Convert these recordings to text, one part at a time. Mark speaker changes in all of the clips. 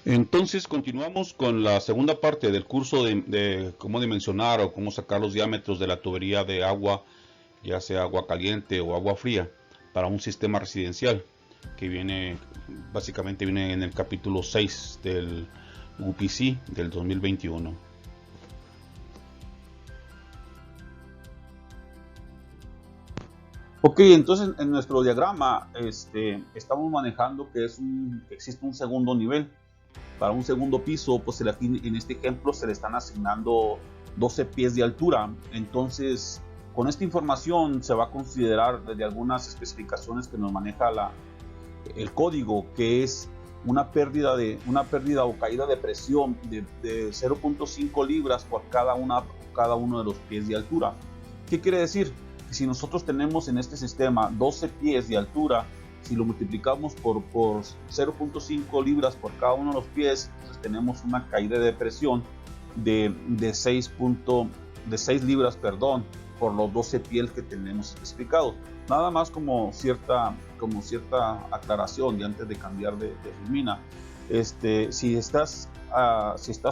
Speaker 1: Entonces continuamos con la segunda parte del curso de cómo dimensionar o cómo sacar los diámetros de la tubería de agua, ya sea agua caliente o agua fría, para un sistema residencial, que básicamente viene en el capítulo 6 del UPC del 2021. Ok, entonces en nuestro diagrama estamos manejando que existe un segundo nivel. Para un segundo piso, pues en este ejemplo se le están asignando 12 pies de altura. Entonces, con esta información se va a considerar desde algunas especificaciones que nos maneja el código, que es una pérdida o caída de presión de 0.5 libras por cada uno de los pies de altura. ¿Qué quiere decir? Que si nosotros tenemos en este sistema 12 pies de altura, si lo multiplicamos por 0.5 libras por cada uno de los pies, pues tenemos una caída de presión de 6 libras por los 12 pies que tenemos especificados. Nada más como cierta aclaración, y antes de cambiar de filmina, si estás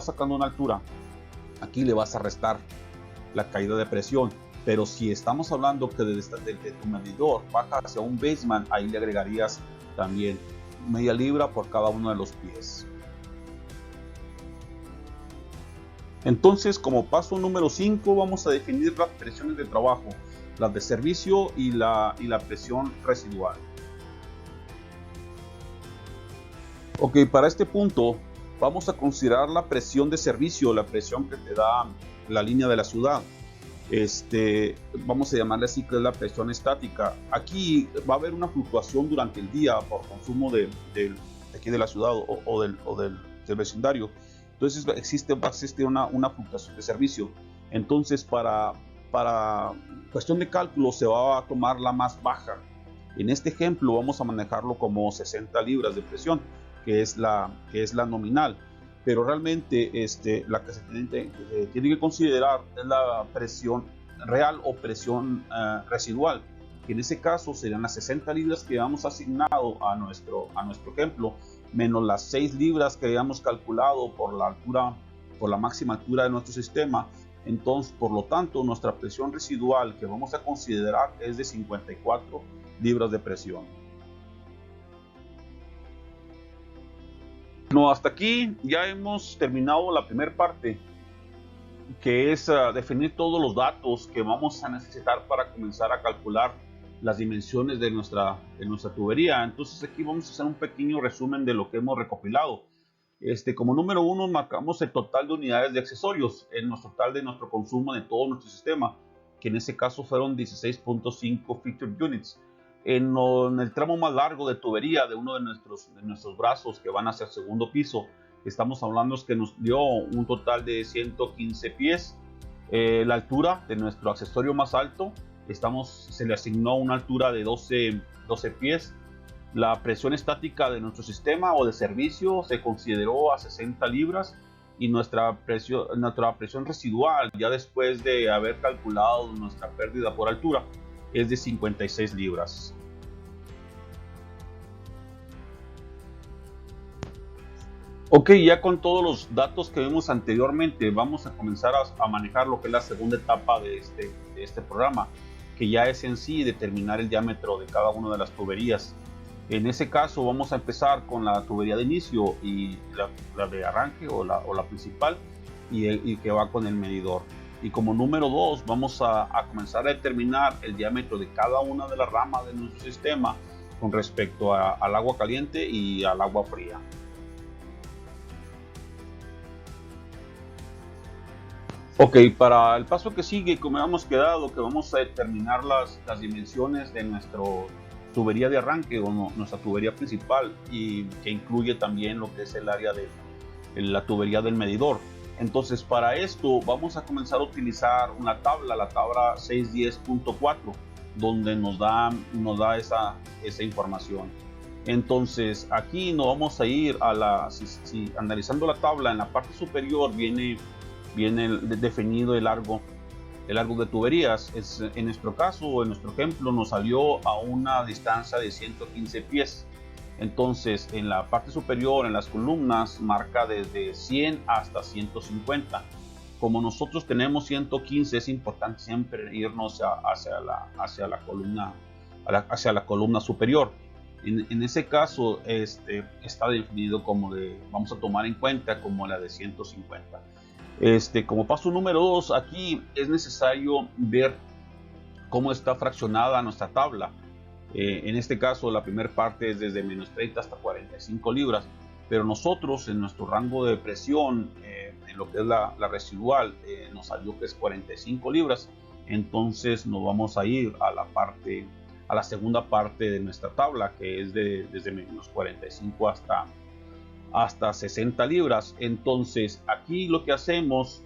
Speaker 1: sacando una altura, aquí le vas a restar la caída de presión. Pero si estamos hablando que desde tu medidor baja hacia un basement, ahí le agregarías también media libra por cada uno de los pies. Entonces, como paso número 5, vamos a definir las presiones de trabajo, las de servicio y la presión residual. Ok, para este punto vamos a considerar la presión de servicio, la presión que te da la línea de la ciudad. Vamos a llamarle así, que es la presión estática. Aquí va a haber una fluctuación durante el día por consumo de aquí de la ciudad o del vecindario. Entonces existe una fluctuación de servicio. Entonces para cuestión de cálculo se va a tomar la más baja. En este ejemplo vamos a manejarlo como 60 libras de presión, que es la nominal. Pero realmente la que se tiene que considerar es la presión real o presión residual, que en ese caso serían las 60 libras que habíamos asignado a nuestro ejemplo, menos las 6 libras que habíamos calculado por la máxima altura de nuestro sistema. Entonces, por lo tanto, nuestra presión residual que vamos a considerar es de 54 libras de presión. No, hasta aquí ya hemos terminado la primera parte, que es definir todos los datos que vamos a necesitar para comenzar a calcular las dimensiones de nuestra tubería. Entonces aquí vamos a hacer un pequeño resumen de lo que hemos recopilado. Como número 1 marcamos el total de unidades de accesorios, el total de nuestro consumo de todo nuestro sistema, que en ese caso fueron 16.5 featured units. En el tramo más largo de tubería de uno de nuestros brazos que van hacia el segundo piso, estamos hablando que nos dio un total de 115 pies. La altura de nuestro accesorio más alto, se le asignó una altura de 12 pies. La presión estática de nuestro sistema o de servicio se consideró a 60 libras, y nuestra presión residual, ya después de haber calculado nuestra pérdida por altura, es de 56 libras. Ok, ya con todos los datos que vimos anteriormente, vamos a comenzar a manejar lo que es la segunda etapa de este programa, que ya es en sí determinar el diámetro de cada una de las tuberías. En ese caso vamos a empezar con la tubería de inicio y la de arranque o la principal, y que va con el medidor. Y como número 2 vamos a comenzar a determinar el diámetro de cada una de las ramas de nuestro sistema con respecto al agua caliente y al agua fría. Ok, para el paso que sigue, como habíamos quedado, que vamos a determinar las dimensiones de nuestra tubería de arranque o nuestra tubería principal, y que incluye también lo que es el área de la tubería del medidor. Entonces, para esto vamos a comenzar a utilizar la tabla 610.4, donde nos da esa información. Entonces, aquí nos vamos a ir analizando la tabla. En la parte superior viene definido el largo de tuberías. En nuestro caso, en nuestro ejemplo, nos salió a una distancia de 115 pies. Entonces, en la parte superior, en las columnas, marca desde 100 hasta 150. Como nosotros tenemos 115, es importante siempre irnos hacia la columna superior. En ese caso, está definido como vamos a tomar en cuenta como la de 150. Como paso número 2, aquí es necesario ver cómo está fraccionada nuestra tabla. En este caso, la primera parte es desde menos 30 hasta 45 libras, pero nosotros en nuestro rango de presión, en lo que es la residual, nos salió que es 45 libras. Entonces nos vamos a ir a la segunda parte de nuestra tabla, que es desde menos 45 hasta 60 libras. Entonces aquí lo que hacemos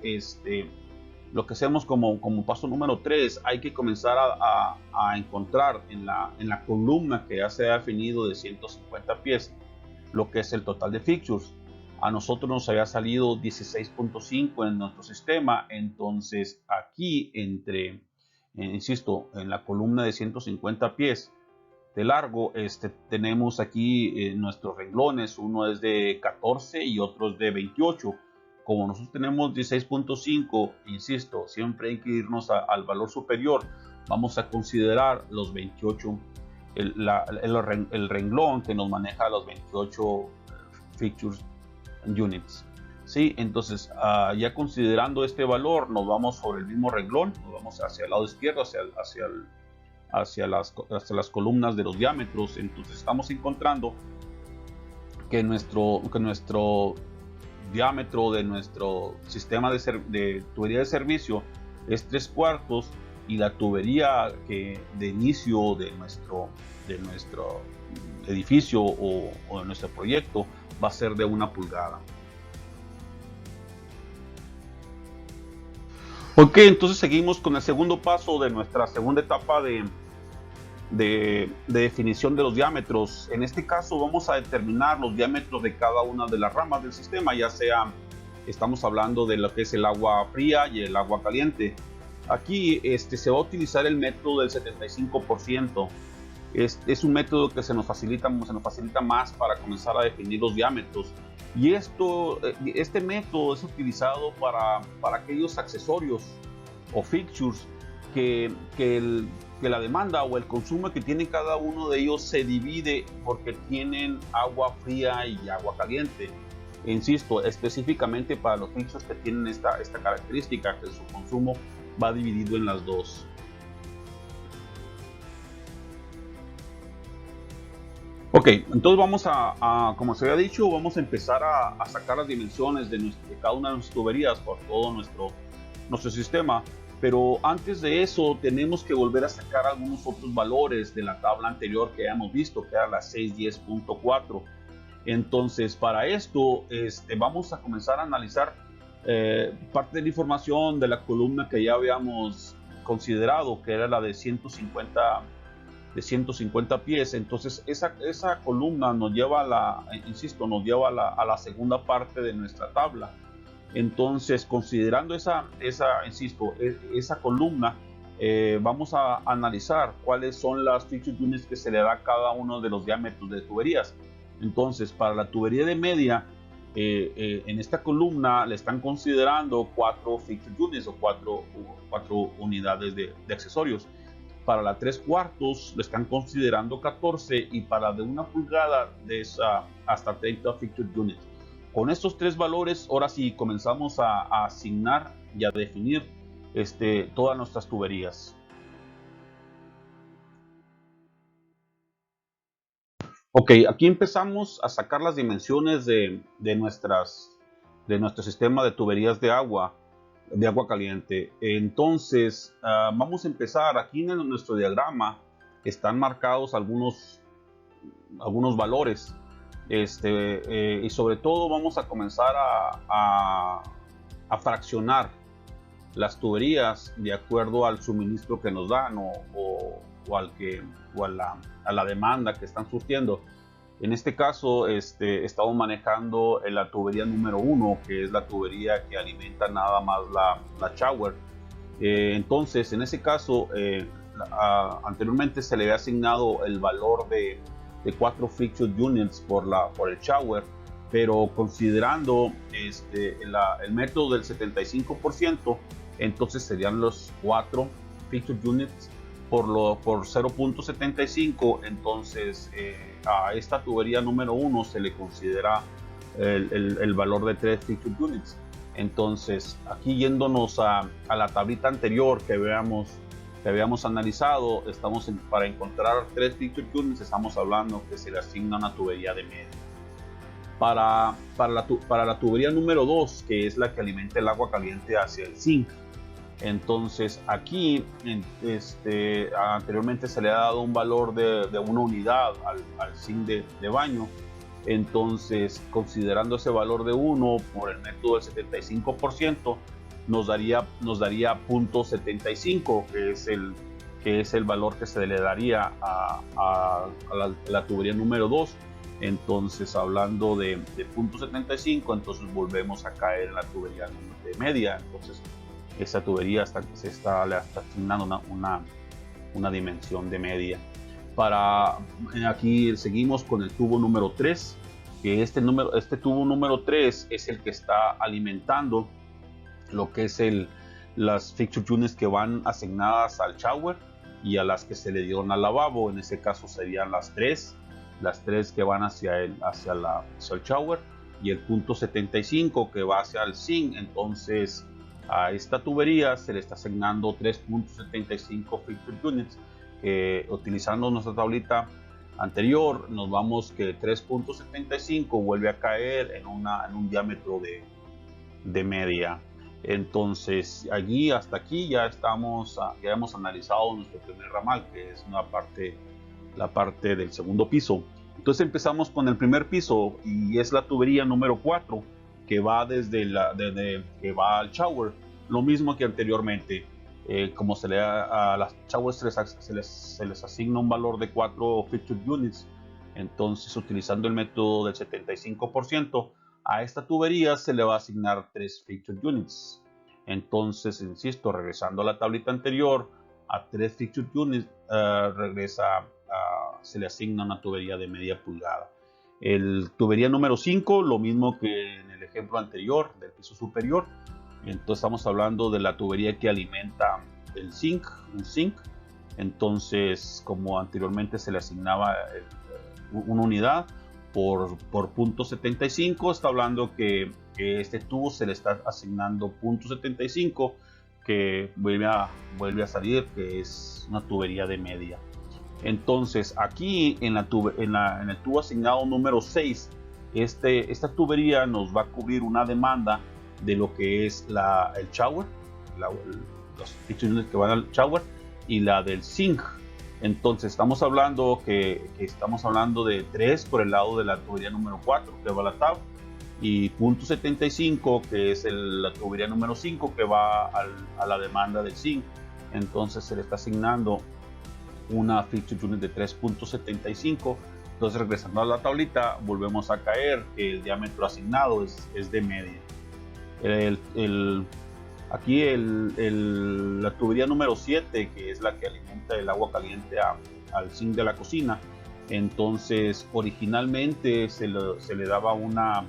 Speaker 1: como paso número 3, hay que comenzar a encontrar en la columna que ya se ha definido de 150 pies lo que es el total de fixtures. A nosotros nos había salido 16.5 en nuestro sistema. Entonces aquí insisto, en la columna de 150 pies de largo, tenemos aquí nuestros renglones. Uno es de 14 y otro es de 28. Como nosotros tenemos 16.5, insisto, siempre hay que irnos al valor superior. Vamos a considerar los 28, el renglón que nos maneja los 28 fixtures units. ¿Sí? Entonces, ya considerando este valor, nos vamos sobre el mismo renglón, nos vamos hacia el lado izquierdo, hacia las columnas de los diámetros. Entonces, estamos encontrando que nuestro diámetro de nuestro sistema de tubería de servicio es 3/4, y la tubería de inicio de nuestro edificio o de nuestro proyecto va a ser de 1 pulgada. Ok, entonces seguimos con el segundo paso de nuestra segunda etapa de definición de los diámetros. En este caso vamos a determinar los diámetros de cada una de las ramas del sistema, ya sea estamos hablando de lo que es el agua fría y el agua caliente. Aquí se va a utilizar el método del 75%. Es un método que se nos facilita más para comenzar a definir los diámetros. Y este método es utilizado para aquellos accesorios o fixtures que la demanda o el consumo que tiene cada uno de ellos se divide porque tienen agua fría y agua caliente. Insisto, específicamente para los fixtures que tienen esta característica, que su consumo va dividido en las dos. Ok, entonces vamos como se había dicho, vamos a empezar a sacar las dimensiones de cada una de nuestras tuberías por todo nuestro sistema. Pero antes de eso tenemos que volver a sacar algunos otros valores de la tabla anterior que habíamos visto, que era la 610.4. Entonces, para esto vamos a comenzar a analizar parte de la información de la columna que ya habíamos considerado, que era la de 150 pies. Entonces esa columna nos lleva a la segunda parte de nuestra tabla. Entonces, considerando esa columna, vamos a analizar cuáles son las fixture units que se le da a cada uno de los diámetros de tuberías. Entonces, para la tubería de media, en esta columna le están considerando 4 fixture units o 4 unidades de accesorios. Para la 3/4 le están considerando 14, y para de 1 pulgada hasta 30 fixture units. Con estos 3 valores, ahora sí comenzamos a asignar y a definir todas nuestras tuberías. Ok, aquí empezamos a sacar las dimensiones de nuestro sistema de tuberías de agua caliente. Entonces, vamos a empezar. Aquí en nuestro diagrama están marcados algunos valores. Y sobre todo vamos a comenzar a fraccionar las tuberías de acuerdo al suministro que nos dan o a la demanda que están surtiendo. En este caso estamos manejando la tubería número 1, que es la tubería que alimenta nada más la shower. Entonces, en ese caso, anteriormente se le había asignado el valor 4 fixture units por el shower, pero considerando el método del 75%, entonces serían los 4 fixture units por 0.75. Entonces a esta tubería número 1 se le considera el valor de 3 fixture units. Entonces aquí yéndonos a la tablita anterior que habíamos analizado, para encontrar 3 fixture units estamos hablando que se le asigna una tubería de media. Para la tubería número 2, que es la que alimenta el agua caliente hacia el zinc, entonces aquí anteriormente se le ha dado un valor de una unidad al zinc de baño. Entonces, considerando ese valor de 1 por el método del 75%, nos daría 0.75, que es el valor que se le daría a la tubería número 2. Entonces, hablando de 0.75, entonces volvemos a caer en la tubería de media. Entonces, esa tubería le está asignando una dimensión de media. Aquí seguimos con el tubo número 3, que este tubo número 3 es el que está alimentando lo que es las fixture units que van asignadas al shower y a las que se le dieron al lavabo. En ese caso serían las tres que van hacia el shower, y el 0.75 que va hacia el zinc. Entonces a esta tubería se le está asignando 3.75 fixture units. Utilizando nuestra tablita anterior, nos vamos que 3.75 vuelve a caer en un diámetro de media. Entonces hasta aquí ya hemos analizado nuestro primer ramal, que es la parte del segundo piso. Entonces empezamos con el primer piso, y es la tubería número 4, que va que va al shower, lo mismo que anteriormente. Como a las showers se les asigna un valor de 4 fixture units, entonces utilizando el método del 75%, a esta tubería se le va a asignar 3 fixture units. Entonces, insisto, regresando a la tablita anterior, a 3 fixture units se le asigna una tubería de media pulgada. El tubería número 5, lo mismo que en el ejemplo anterior del piso superior. Entonces estamos hablando de la tubería que alimenta un zinc. Entonces, como anteriormente se le asignaba una unidad por 0.75, está hablando que este tubo se le está asignando 0.75, que vuelve a salir que es una tubería de media. Entonces aquí en el tubo asignado número 6, esta tubería nos va a cubrir una demanda de lo que es el shower, los fixture units que van al shower, y la del zinc. Entonces estamos hablando de 3 por el lado de la tubería número 4, que va a la tab, y 0.75, que es la tubería número 5, que va a la demanda del zinc. Entonces se le está asignando una fixture unit de 3.75. Entonces, regresando a la tablita, volvemos a caer que el diámetro asignado es de media. Aquí la tubería número 7, que es la que alimenta el agua caliente al zinc de la cocina. Entonces, originalmente se le daba una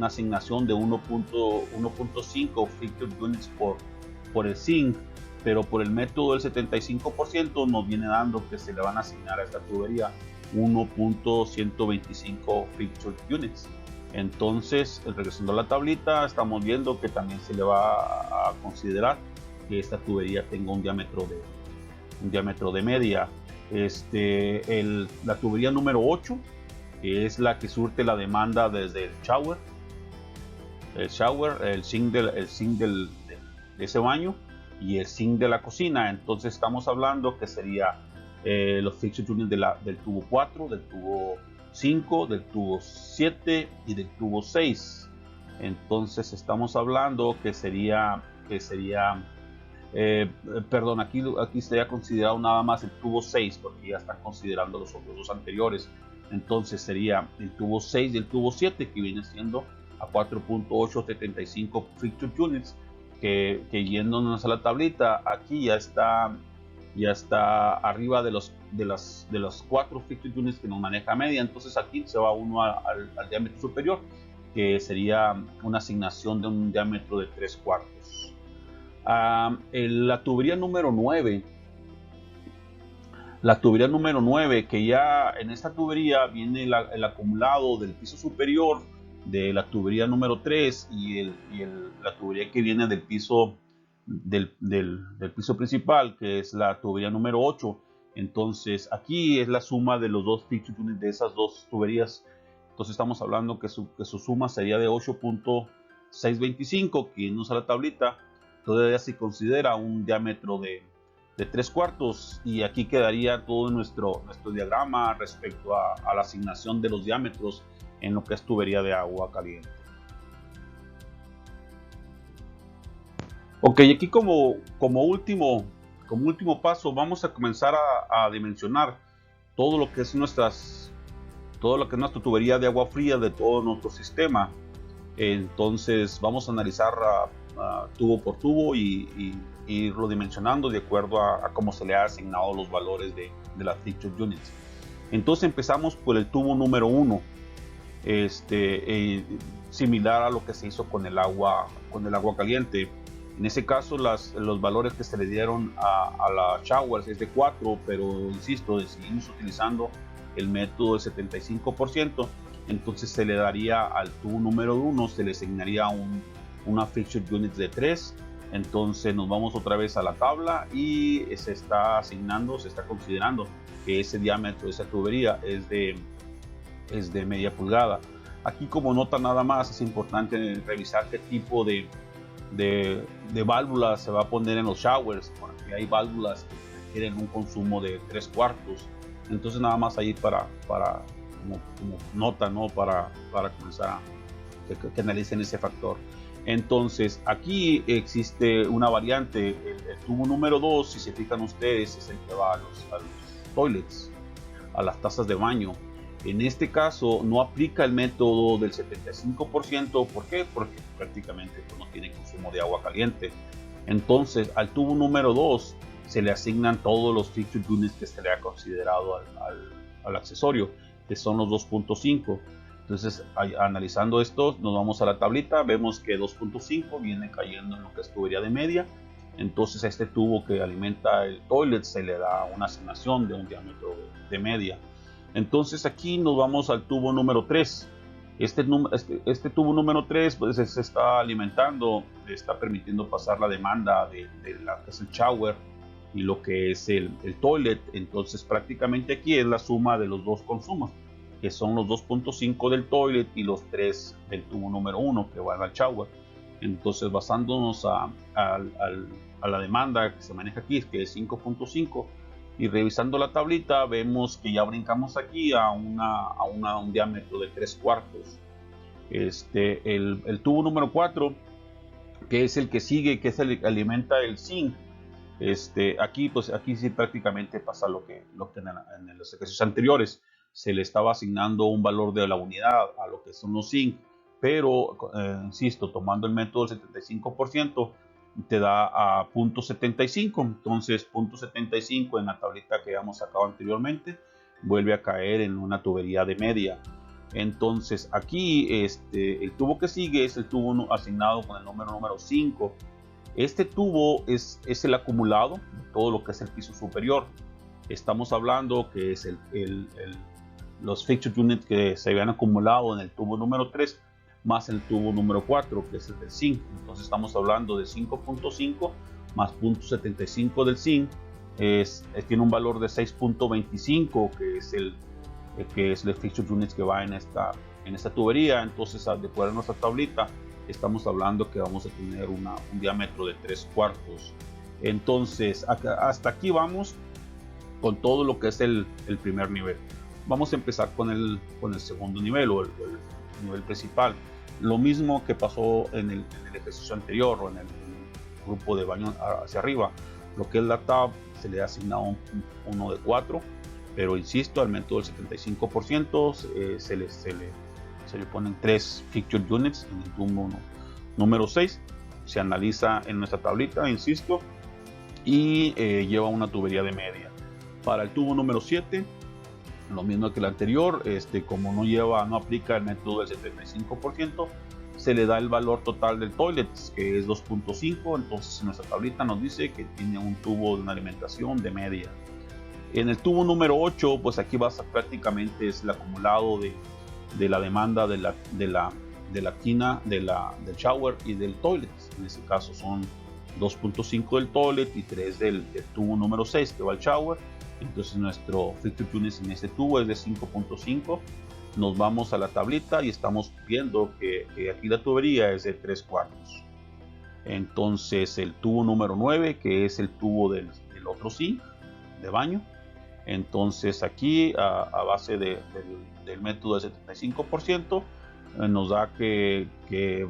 Speaker 1: asignación de 1.5 fixture units por el zinc, pero por el método del 75% nos viene dando que se le van a asignar a esta tubería 1.125 fixture units. Entonces, regresando a la tablita, estamos viendo que también se le va a considerar que esta tubería tenga un diámetro de media. La tubería número 8, que es la que surte la demanda desde el shower, el zinc de ese baño y el zinc de la cocina. Entonces estamos hablando que sería los fixture units del tubo 4, del tubo 5, del tubo 7 y del tubo 6. Entonces estamos hablando que sería perdón, aquí sería considerado nada más el tubo 6, porque ya están considerando los otros dos anteriores. Entonces sería el tubo 6 y el tubo 7, que viene siendo a 4.875 fixture units, que yéndonos a la tablita, aquí ya está ya está arriba de los 4 fixture units que nos maneja media. Entonces aquí se va uno al diámetro superior, que sería una asignación de un diámetro de 3/4. La tubería número 9. La tubería número 9, que ya en esta tubería viene el acumulado del piso superior de la tubería número 3 y la tubería que viene del piso del piso principal, que es la tubería número 8. Entonces aquí es la suma de los dos fixture units de esas dos tuberías. Entonces estamos hablando que su suma sería de 8.625, que no usa la tablita. Todavía se considera un diámetro de 3/4, y aquí quedaría todo nuestro diagrama respecto a la asignación de los diámetros en lo que es tubería de agua caliente. Ok, aquí como último paso vamos a comenzar a dimensionar todo lo que es nuestra tubería de agua fría de todo nuestro sistema. Entonces vamos a analizar tubo por tubo y irlo dimensionando de acuerdo a cómo se le ha asignado los valores de las fixture units. Entonces empezamos por el tubo número 1, similar a lo que se hizo con el agua caliente. En ese caso los valores que se le dieron a la showers es de 4, pero insisto, decidimos utilizando el método del 75%. Entonces se le daría al tubo número 1, se le asignaría una fixture unit de 3. Entonces nos vamos otra vez a la tabla y se está considerando que ese diámetro de esa tubería es de media pulgada. Aquí, como nota nada más, es importante revisar qué tipo de válvulas se va a poner en los showers, porque hay válvulas que requieren un consumo de 3/4. Entonces nada más ahí para como nota, ¿no? para comenzar a que analicen ese factor. Entonces aquí existe una variante. El tubo número 2, si se fijan ustedes, es el que va a los toilets, a las tazas de baño. En este caso no aplica el método del 75%. ¿Por qué? Porque prácticamente no tiene consumo de agua caliente. Entonces al tubo número 2 se le asignan todos los fixture units que se le ha considerado al accesorio, que son los 2.5. Entonces, analizando esto, nos vamos a la tablita, vemos que 2.5 viene cayendo en lo que es tubería de media. Entonces a este tubo que alimenta el toilet se le da una asignación de un diámetro de media. Entonces aquí nos vamos al tubo número 3. Este tubo número 3 pues, se está alimentando, está permitiendo pasar la demanda de lo que es el shower y lo que es el toilet. Entonces prácticamente aquí es la suma de los dos consumos, que son los 2.5 del toilet y los 3 del tubo número 1 que van al shower. Entonces, basándonos a la demanda que se maneja aquí, que es 5.5, y revisando la tablita, vemos que ya brincamos aquí a un diámetro de 3/4. El tubo número 4, que es el que sigue, que es el que alimenta el zinc. Aquí sí prácticamente pasa lo que en los ejercicios anteriores. Se le estaba asignando un valor de la unidad a lo que son los zinc, pero insisto, tomando el método del 75% te da a 0.75. Entonces 0.75 en la tablita que habíamos sacado anteriormente vuelve a caer en una tubería de media. Entonces aquí el tubo que sigue es el tubo asignado con el número 5. Este tubo es el acumulado de todo lo que es el piso superior. Estamos hablando que es los fixture units que se habían acumulado en el tubo número 3 más el tubo número 4, que es el del zinc. Entonces estamos hablando de 5.5 más 0.75 del zinc. Tiene un valor de 6.25, que es el fixture units que va en esta tubería. Entonces, de acuerdo a nuestra tablita, estamos hablando que vamos a tener un diámetro de 3/4. Entonces hasta aquí vamos con todo lo que es el primer nivel. Vamos a empezar con el segundo nivel, o el nivel principal. Lo mismo que pasó en el ejercicio anterior, o en el grupo de baño hacia arriba. Lo que es la tab se le ha asignado uno de 4, pero insisto, al método del 75% se le ponen 3 fixture units en el tubo número 6. Se analiza en nuestra tablita, insisto, y lleva una tubería de media. Para el tubo número 7, lo mismo que el anterior, como no aplica el método del 75%, se le da el valor total del toilet, que es 2.5. Entonces en nuestra tablita nos dice que tiene un tubo de una alimentación de media. En el tubo número 8, pues aquí prácticamente es el acumulado de la demanda de la tina, del shower y del toilet. En este caso son 2.5 del toilet y 3 del tubo número 6 que va al shower. Entonces nuestro fixture units en este tubo es de 5.5. Nos vamos a la tablita y estamos viendo que aquí la tubería es de 3/4. Entonces el tubo número 9, que es el tubo del otro sink de baño, entonces aquí a base del método del 75%, nos da que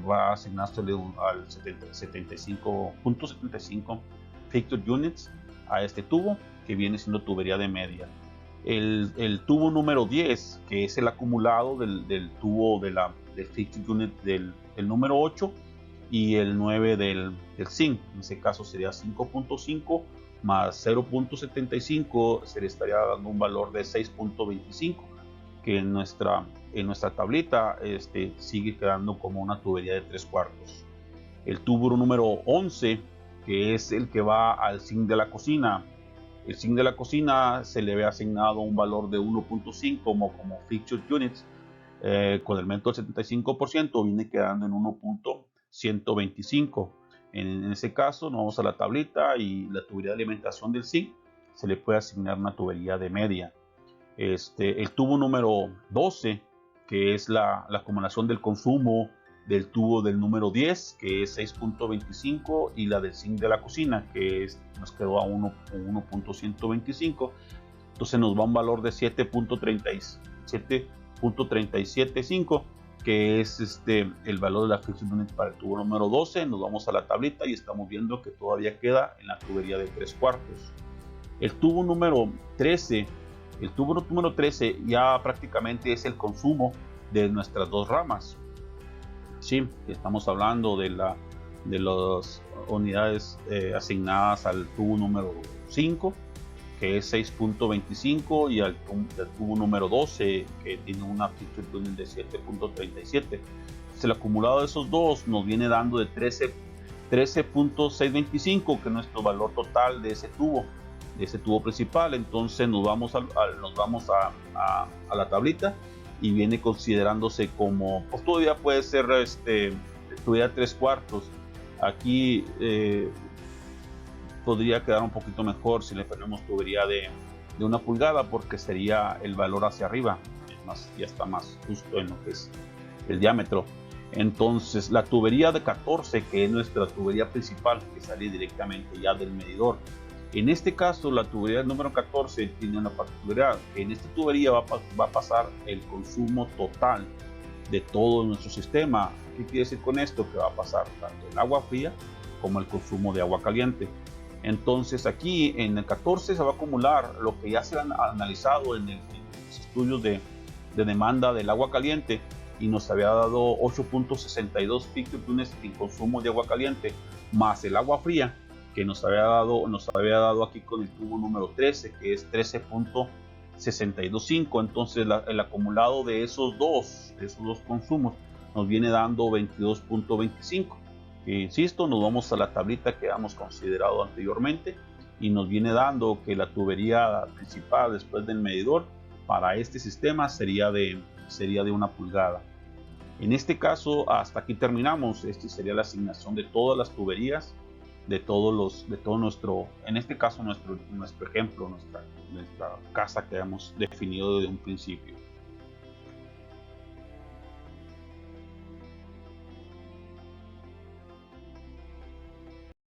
Speaker 1: va a asignársele al 75.75 fixture units a este tubo, que viene siendo tubería de media. El tubo número 10, que es el acumulado del tubo del fixture unit del número 8 y el 9 del zinc. En ese caso sería 5.5 más 0.75, se le estaría dando un valor de 6.25, que en nuestra tablita sigue quedando como una tubería de 3/4. El tubo número 11, que es el que va al zinc de la cocina. El zinc de la cocina se le ve asignado un valor de 1.5 como fixture units. Con el método del 75% viene quedando en 1.125. En ese caso nos vamos a la tablita y la tubería de alimentación del zinc se le puede asignar una tubería de media. El tubo número 12, que es la acumulación del consumo del tubo del número 10, que es 6.25, y la del zinc de la cocina, que nos quedó a 1.125. Entonces nos va un valor de 7.375, que es el valor de la fixture unit para el tubo número 12. Nos vamos a la tablita y estamos viendo que todavía queda en la tubería de 3/4. El tubo número 13, ya prácticamente es el consumo de nuestras dos ramas. Sí, estamos hablando de las unidades asignadas al tubo número 5, que es 6.25, y al tubo número 12, que tiene una fixture unit de 7.37. El acumulado de esos dos nos viene dando de 13.625, que es nuestro valor total de ese tubo principal. Entonces nos vamos a la tablita y viene considerándose como, pues todavía puede ser tubería 3/4. Aquí podría quedar un poquito mejor si le ponemos tubería de 1 pulgada, porque sería el valor hacia arriba, ya está más justo en lo que es el diámetro. Entonces la tubería de 14, que es nuestra tubería principal, que sale directamente ya del medidor. En este caso, la tubería número 14 tiene una particularidad, que en esta tubería va a pasar el consumo total de todo nuestro sistema. ¿Qué quiere decir con esto? Que va a pasar tanto el agua fría como el consumo de agua caliente. Entonces aquí en el 14 se va a acumular lo que ya se han analizado en los estudios de demanda del agua caliente, y nos había dado 8.62 fixture units en consumo de agua caliente, más el agua fría, que nos había dado aquí con el tubo número 13, que es 13.625. Entonces el acumulado de esos dos consumos nos viene dando 22.25. Insisto, nos vamos a la tablita que hemos considerado anteriormente y nos viene dando que la tubería principal después del medidor para este sistema sería de 1 pulgada. En este caso, hasta aquí terminamos. Sería la asignación de todas las tuberías, de todo nuestro, en este caso nuestro ejemplo, nuestra casa que hemos definido desde un principio.